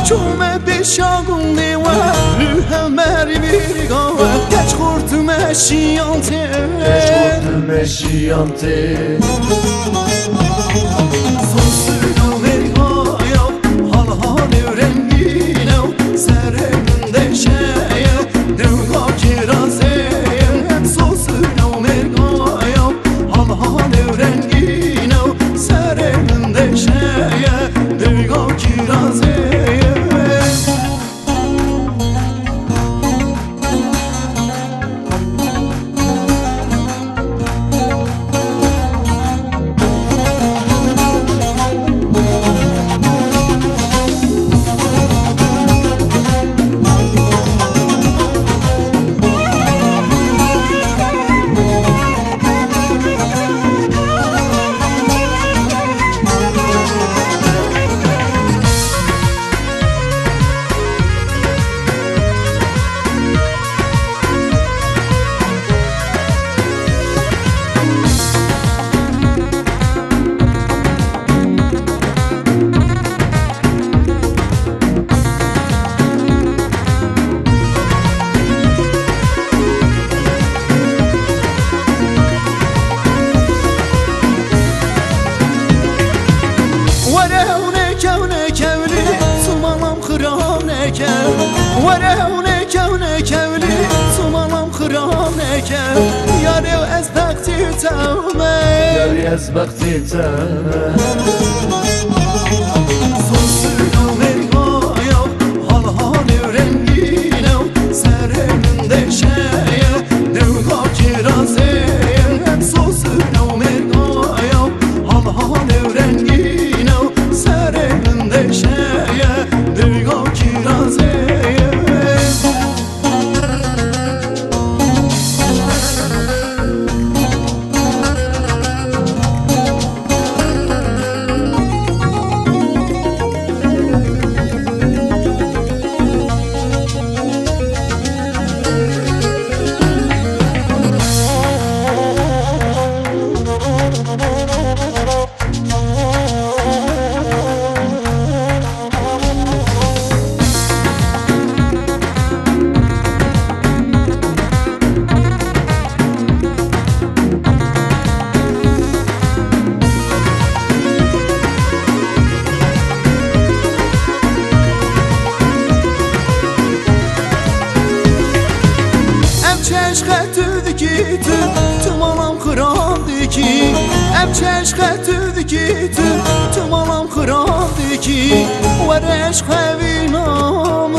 چوم بشاگونه و لوه مری بیرگاه کچ خورد مشیانته سوسو مرگایا حال حال رنگینه سرنده شیه دوگا کرازه سوسو مرگایا حال حال رنگینه سرنده شیه دوگا کرازه ورهونه كونه كولي سمالم خرانك ياري أزبقتي تاومي ياري أزبقتي تاومي سوسو مرغايا حال حال رنگينو سرنده شايا دوغا كرازي سوسو مرغايا حال حال رنگينو سرنده شايا دوغا كرازي تمام خرابی کی ام چشم تو کی تمام خرابی کی ورش خوی نام